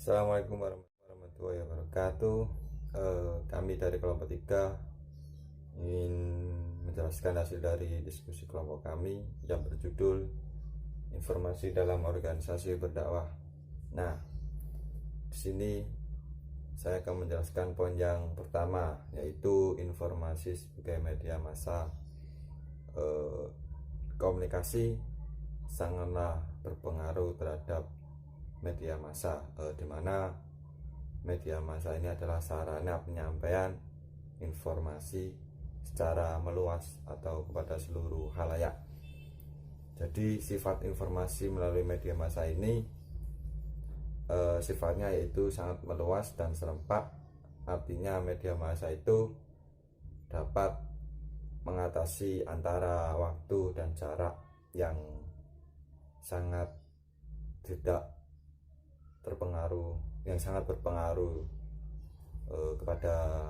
Assalamualaikum warahmatullahi wabarakatuh. Kami dari kelompok 3 ingin menjelaskan hasil dari diskusi kelompok kami yang berjudul Informasi dalam Organisasi Berdakwah. Nah, di sini saya akan menjelaskan poin yang pertama, yaitu informasi sebagai media massa. Komunikasi sangatlah berpengaruh terhadap media massa, di mana media massa ini adalah sarana penyampaian informasi secara meluas atau kepada seluruh khalayak. Jadi sifat informasi melalui media massa ini sifatnya yaitu sangat meluas dan serempak. Artinya media massa itu dapat mengatasi antara waktu dan jarak yang sangat tidak berpengaruh kepada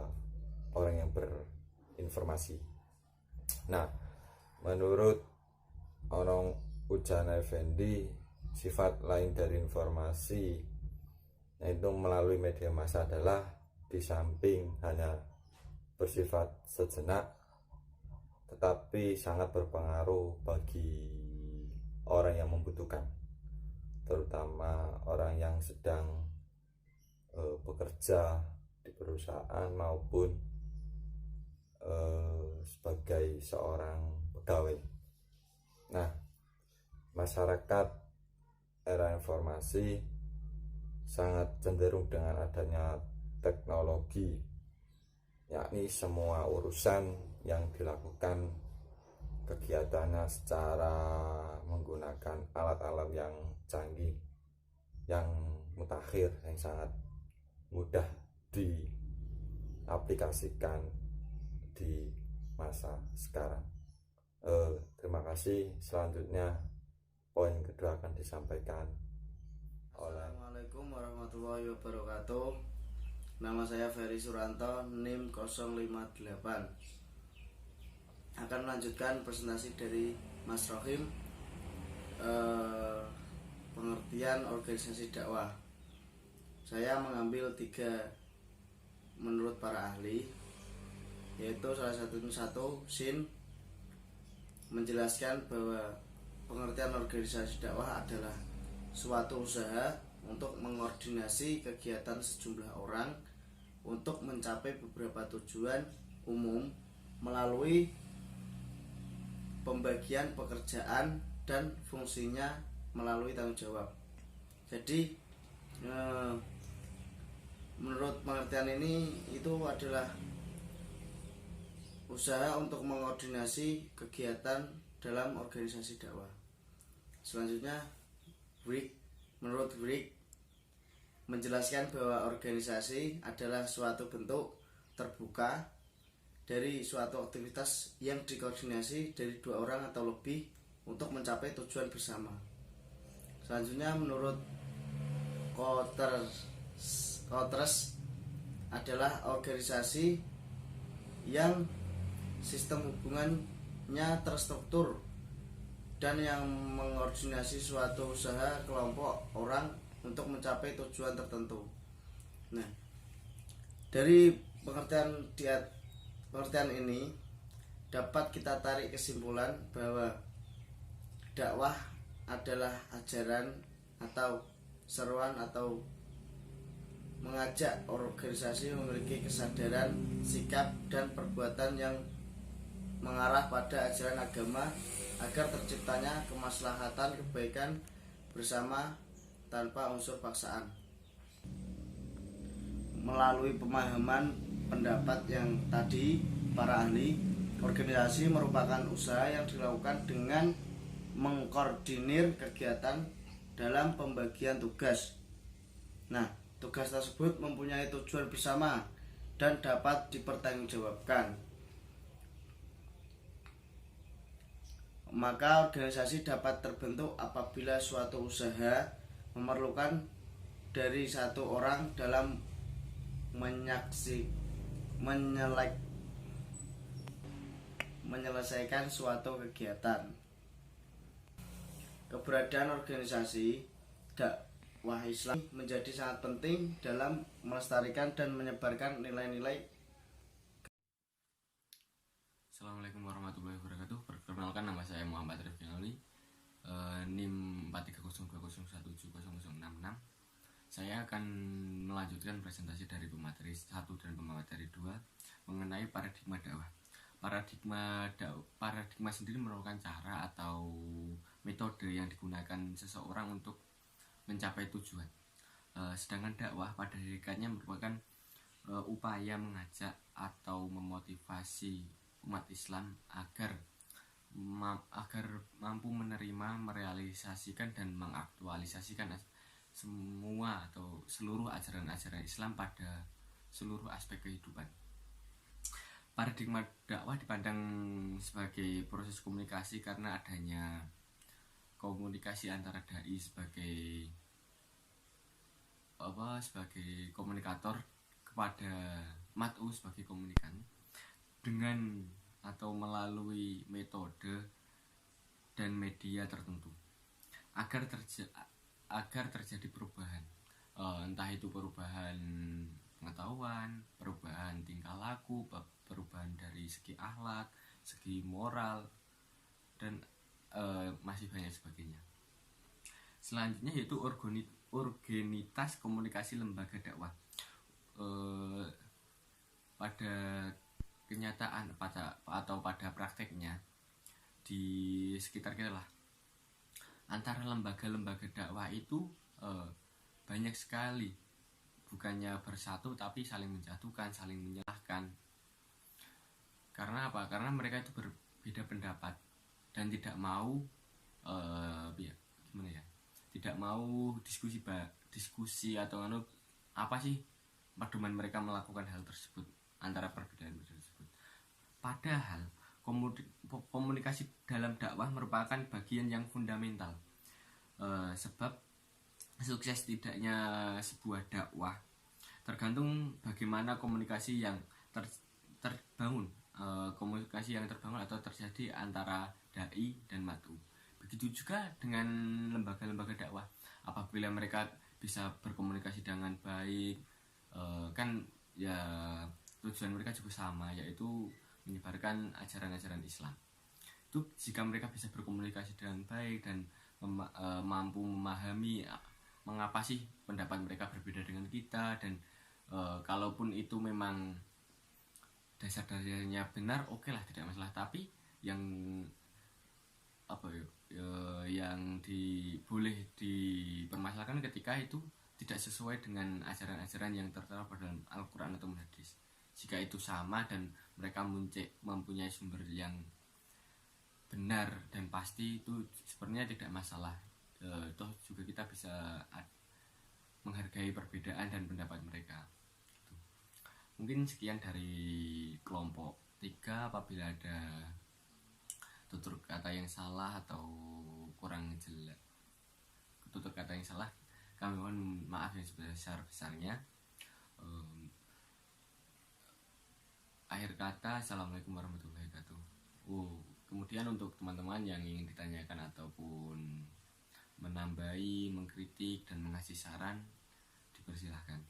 orang yang berinformasi. Nah, menurut Onong Ujana Effendi, sifat lain dari informasi yaitu melalui media massa adalah di samping hanya bersifat sejenak, tetapi sangat berpengaruh bagi orang yang membutuhkan, terutama orang yang sedang bekerja di perusahaan maupun sebagai seorang pegawai. Nah, masyarakat era informasi sangat cenderung dengan adanya teknologi, yakni semua urusan yang dilakukan kegiatannya secara menggunakan alat-alat yang canggih, yang mutakhir, yang sangat mudah diaplikasikan di masa sekarang. Terima kasih. Selanjutnya poin kedua akan disampaikan oleh. Assalamualaikum warahmatullahi wabarakatuh. Nama saya Ferry Suranto, NIM 058. Akan melanjutkan presentasi dari Mas Rohim, pengertian organisasi dakwah. Saya mengambil 3 menurut para ahli, yaitu salah satunya SIN menjelaskan bahwa pengertian organisasi dakwah adalah suatu usaha untuk mengordinasi kegiatan sejumlah orang untuk mencapai beberapa tujuan umum melalui pembagian pekerjaan dan fungsinya melalui tanggung jawab. Jadi menurut pengertian ini itu adalah usaha untuk mengordinasi kegiatan dalam organisasi dakwah. Selanjutnya menurut Brick menjelaskan bahwa organisasi adalah suatu bentuk terbuka dari suatu aktivitas yang dikoordinasi dari 2 orang atau lebih untuk mencapai tujuan bersama. Selanjutnya menurut Kotres adalah organisasi yang sistem hubungannya terstruktur dan yang mengordinasi suatu usaha kelompok orang untuk mencapai tujuan tertentu. Nah, dari pengertian ini dapat kita tarik kesimpulan bahwa dakwah adalah ajaran atau seruan atau mengajak organisasi memiliki kesadaran, sikap, dan perbuatan yang mengarah pada ajaran agama agar terciptanya kemaslahatan kebaikan bersama tanpa unsur paksaan. Melalui pemahaman pendapat yang tadi para ahli, organisasi merupakan usaha yang dilakukan dengan mengkoordinir kegiatan dalam pembagian tugas. Nah, tugas tersebut mempunyai tujuan bersama dan dapat dipertanggungjawabkan. Maka organisasi dapat terbentuk apabila suatu usaha memerlukan dari 1 orang dalam menyelesaikan suatu kegiatan. Keberadaan organisasi dakwah Islam menjadi sangat penting dalam melestarikan dan menyebarkan nilai-nilai. Assalamualaikum warahmatullahi wabarakatuh. Perkenalkan, nama saya Muhammad Rifki Ali, NIM 4301710066. Saya akan melanjutkan presentasi dari pemateri 1 dan pemateri 2 mengenai paradigma dakwah. Paradigma sendiri merupakan cara atau metode yang digunakan seseorang untuk mencapai tujuan. Sedangkan dakwah pada hakikatnya merupakan upaya mengajak atau memotivasi umat Islam agar mampu menerima, merealisasikan dan mengaktualisasikan semua atau seluruh ajaran-ajaran Islam pada seluruh aspek kehidupan. Paradigma dakwah dipandang sebagai proses komunikasi karena adanya komunikasi antara dai sebagai komunikator kepada mat'u sebagai komunikan dengan atau melalui metode dan media tertentu agar terjadi perubahan, entah itu perubahan pengetahuan, perubahan tingkah laku, perubahan dari segi akhlak, segi moral, dan masih banyak sebagainya. Selanjutnya yaitu organitas komunikasi lembaga dakwah. Pada kenyataan pada prakteknya di sekitar kita lah, antara lembaga-lembaga dakwah itu banyak sekali, bukannya bersatu tapi saling menjatuhkan, saling menyalahkan. Karena apa? Karena mereka itu berbeda pendapat dan tidak mau tidak mau diskusi atau apa sih pedoman mereka melakukan hal tersebut antara perbedaan tersebut. Padahal komunikasi dalam dakwah merupakan bagian yang fundamental, sebab sukses tidaknya sebuah dakwah tergantung bagaimana komunikasi yang terbangun, atau terjadi antara dai dan mat'u. Begitu juga dengan lembaga-lembaga dakwah, apabila mereka bisa berkomunikasi dengan baik, kan ya tujuan mereka juga sama, yaitu menyebarkan ajaran-ajaran Islam. Itu jika mereka bisa berkomunikasi dengan baik dan mampu memahami mengapa sih pendapat mereka berbeda dengan kita, dan kalaupun itu memang dasar-dasarnya benar, oke lah, tidak masalah. Tapi yang yang boleh dipermasalahkan ketika itu tidak sesuai dengan ajaran-ajaran yang tertera pada dalam Al-Quran atau hadis. Jika itu sama dan mereka mempunyai sumber yang benar dan pasti, itu sebenarnya tidak masalah. Toh juga kita bisa menghargai perbedaan dan pendapat mereka. Mungkin sekian dari kelompok 3. Apabila ada tutur kata yang salah atau kurang jelas, tutur kata yang salah, kami mohon maaf yang sebesar-besarnya. Akhir kata, assalamualaikum warahmatullahi wabarakatuh. Kemudian untuk teman-teman yang ingin ditanyakan ataupun menambahi, mengkritik dan mengasih saran, dipersilahkan.